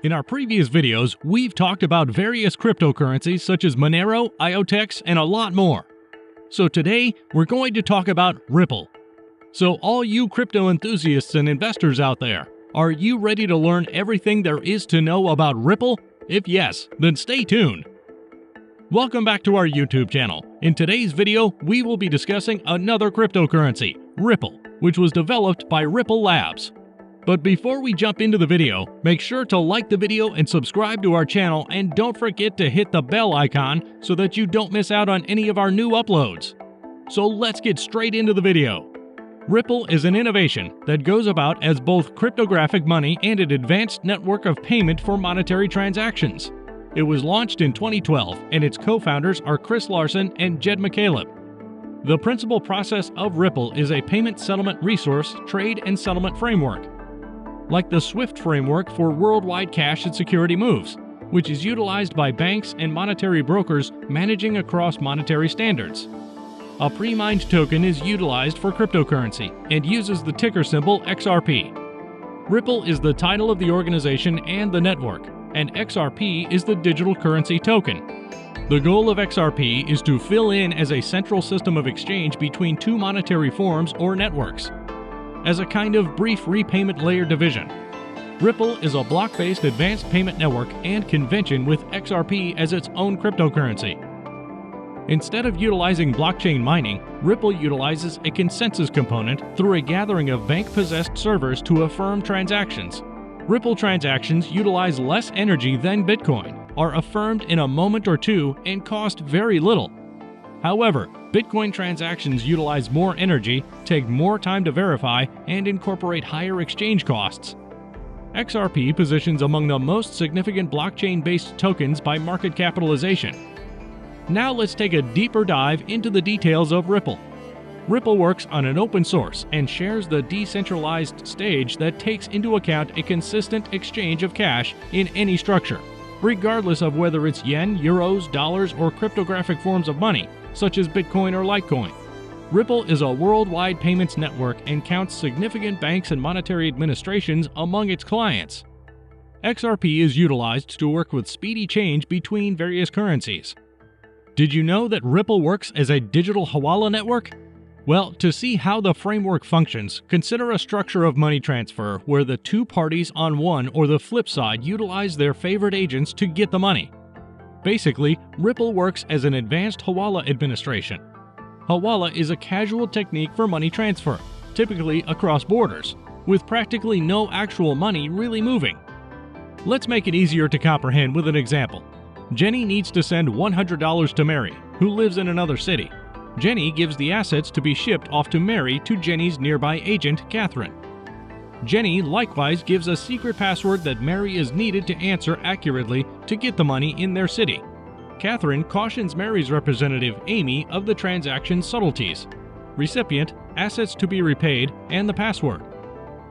In our previous videos, we've talked about various cryptocurrencies such as Monero, IOTEX, and a lot more. So today, we're going to talk about Ripple. So all you crypto enthusiasts and investors out there, are you ready to learn everything there is to know about Ripple? If yes, then stay tuned. Welcome back to our YouTube channel. In today's video, we will be discussing another cryptocurrency, Ripple, which was developed by Ripple Labs. But before we jump into the video, make sure to like the video and subscribe to our channel, and don't forget to hit the bell icon so that you don't miss out on any of our new uploads. So let's get straight into the video. Ripple is an innovation that goes about as both cryptographic money and an advanced network of payment for monetary transactions. It was launched in 2012, and its co-founders are Chris Larsen and Jed McCaleb. The principal process of Ripple is a payment settlement resource, trade, and settlement framework, like the SWIFT framework for worldwide cash and security moves, which is utilized by banks and monetary brokers managing across monetary standards. A pre-mined token is utilized for cryptocurrency and uses the ticker symbol XRP. Ripple is the title of the organization and the network, and XRP is the digital currency token. The goal of XRP is to fill in as a central system of exchange between two monetary forms or networks, as a kind of brief repayment layer division. Ripple is a block-based advanced payment network and convention with XRP as its own cryptocurrency. Instead of utilizing blockchain mining, Ripple utilizes a consensus component through a gathering of bank-possessed servers to affirm transactions. Ripple transactions utilize less energy than Bitcoin, are affirmed in a moment or two, and cost very little. However, Bitcoin transactions utilize more energy, take more time to verify, and incorporate higher exchange costs. XRP positions among the most significant blockchain-based tokens by market capitalization. Now let's take a deeper dive into the details of Ripple. Ripple works on an open source and shares the decentralized stage that takes into account a consistent exchange of cash in any structure, regardless of whether it's yen, euros, dollars, or cryptographic forms of money, such as Bitcoin or Litecoin. Ripple is a worldwide payments network and counts significant banks and monetary administrations among its clients. XRP is utilized to work with speedy change between various currencies. Did you know that Ripple works as a digital hawala network? Well, to see how the framework functions, consider a structure of money transfer where the two parties on one or the flip side utilize their favorite agents to get the money. Basically, Ripple works as an advanced hawala administration. Hawala is a casual technique for money transfer, typically across borders, with practically no actual money really moving. Let's make it easier to comprehend with an example. Jenny needs to send $100 to Mary, who lives in another city. Jenny gives the assets to be shipped off to Mary to Jenny's nearby agent, Catherine. Jenny likewise gives a secret password that Mary is needed to answer accurately to get the money in their city. Catherine cautions Mary's representative, Amy, of the transaction's subtleties: recipient, assets to be repaid, and the password.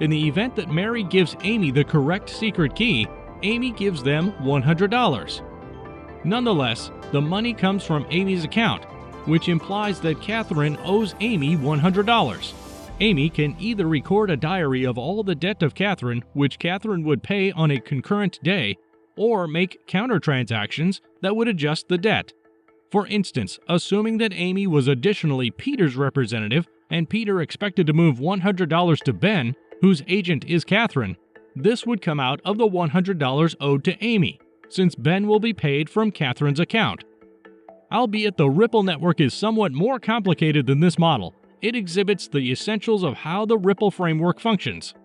In the event that Mary gives Amy the correct secret key, Amy gives them $100. Nonetheless, the money comes from Amy's account, which implies that Catherine owes Amy $100. Amy can either record a diary of all the debt of Catherine, which Catherine would pay on a concurrent day, or make counter-transactions that would adjust the debt. For instance, assuming that Amy was additionally Peter's representative and Peter expected to move $100 to Ben, whose agent is Catherine, this would come out of the $100 owed to Amy, since Ben will be paid from Catherine's account. Albeit the Ripple network is somewhat more complicated than this model, it exhibits the essentials of how the Ripple framework functions.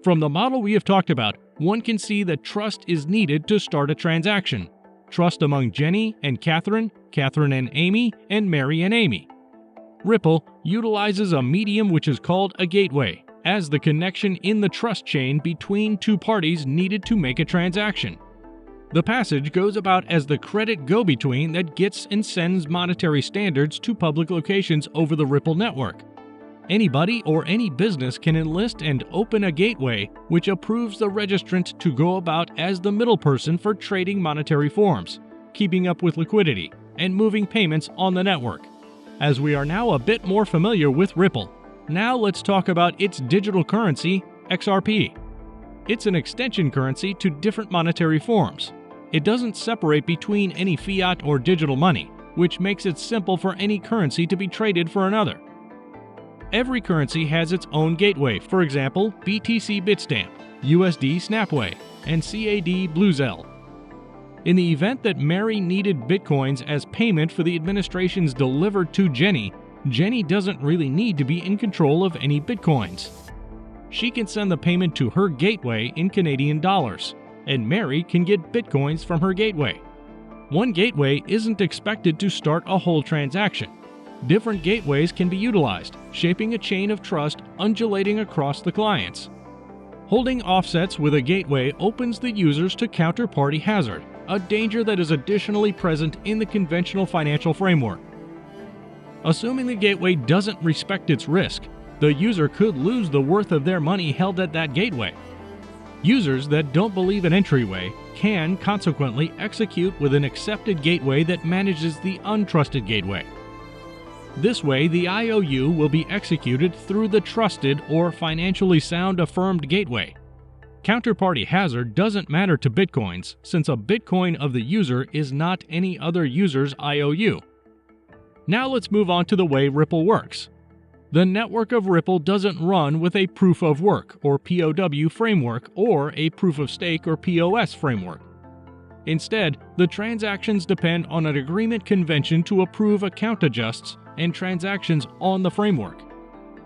From the model we have talked about, one can see that trust is needed to start a transaction. Trust among Jenny and Catherine, Catherine and Amy, and Mary and Amy. Ripple utilizes a medium which is called a gateway, as the connection in the trust chain between two parties needed to make a transaction. The passage goes about as the credit go-between that gets and sends monetary standards to public locations over the Ripple network. Anybody or any business can enlist and open a gateway which approves the registrant to go about as the middle person for trading monetary forms, keeping up with liquidity, and moving payments on the network. As we are now a bit more familiar with Ripple, now let's talk about its digital currency, XRP. It's an extension currency to different monetary forms. It doesn't separate between any fiat or digital money, which makes it simple for any currency to be traded for another. Every currency has its own gateway, for example, BTC Bitstamp, USD Snapway, and CAD Bluezelle. In the event that Mary needed Bitcoins as payment for the administration's delivered to Jenny, Jenny doesn't really need to be in control of any Bitcoins. She can send the payment to her gateway in Canadian dollars, and Mary can get Bitcoins from her gateway. One gateway isn't expected to start a whole transaction. Different gateways can be utilized, shaping a chain of trust undulating across the clients. Holding offsets with a gateway opens the users to counterparty hazard, a danger that is additionally present in the conventional financial framework. Assuming the gateway doesn't respect its risk, the user could lose the worth of their money held at that gateway. Users that don't believe an entryway can consequently execute with an accepted gateway that manages the untrusted gateway. This way, the IOU will be executed through the trusted or financially sound affirmed gateway. Counterparty hazard doesn't matter to Bitcoins, since a Bitcoin of the user is not any other user's IOU. Now let's move on to the way Ripple works. The network of Ripple doesn't run with a proof of work or POW framework or a proof of stake or POS framework. Instead, the transactions depend on an agreement convention to approve account adjusts and transactions on the framework.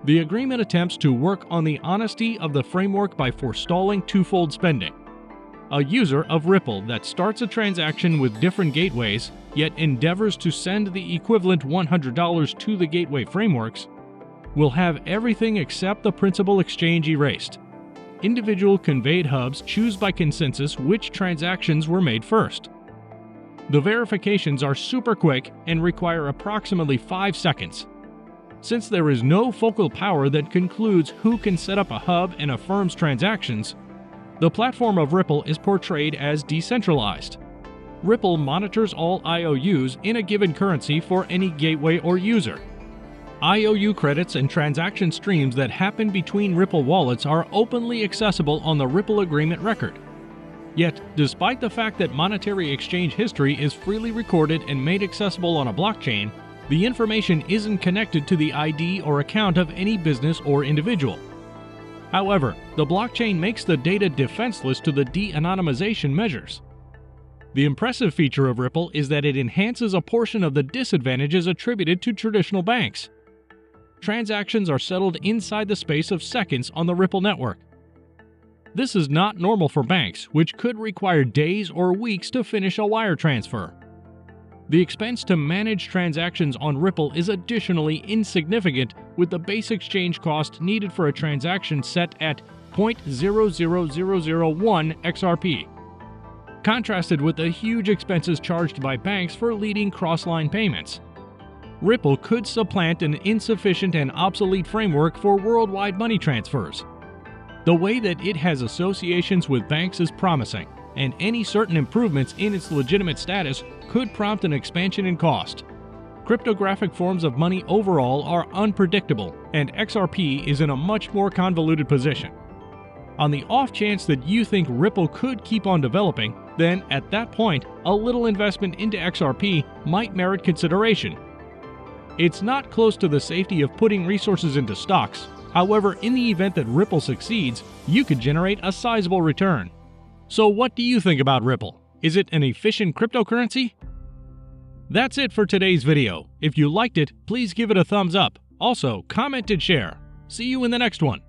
The agreement attempts to work on the honesty of the framework by forestalling twofold spending. A user of Ripple that starts a transaction with different gateways, yet endeavors to send the equivalent $100 to the gateway frameworks, will have everything except the principal exchange erased. Individual conveyed hubs choose by consensus which transactions were made first. The verifications are super quick and require approximately 5 seconds. Since there is no focal power that concludes who can set up a hub and affirms transactions, the platform of Ripple is portrayed as decentralized. Ripple monitors all IOUs in a given currency for any gateway or user. IOU credits and transaction streams that happen between Ripple wallets are openly accessible on the Ripple agreement record. Yet, despite the fact that monetary exchange history is freely recorded and made accessible on a blockchain, the information isn't connected to the ID or account of any business or individual. However, the blockchain makes the data defenseless to the de-anonymization measures. The impressive feature of Ripple is that it enhances a portion of the disadvantages attributed to traditional banks. Transactions are settled inside the space of seconds on the Ripple network. This is not normal for banks, which could require days or weeks to finish a wire transfer. The expense to manage transactions on Ripple is additionally insignificant, with the base exchange cost needed for a transaction set at 0.00001 XRP, contrasted with the huge expenses charged by banks for leading cross-line payments. Ripple could supplant an insufficient and obsolete framework for worldwide money transfers. The way that it has associations with banks is promising, and any certain improvements in its legitimate status could prompt an expansion in cost. Cryptographic forms of money overall are unpredictable, and XRP is in a much more convoluted position. On the off chance that you think Ripple could keep on developing, then at that point, a little investment into XRP might merit consideration. It's not close to the safety of putting resources into stocks. However, in the event that Ripple succeeds, you could generate a sizable return. So what do you think about Ripple? Is it an efficient cryptocurrency? That's it for today's video. If you liked it, please give it a thumbs up. Also, comment and share. See you in the next one.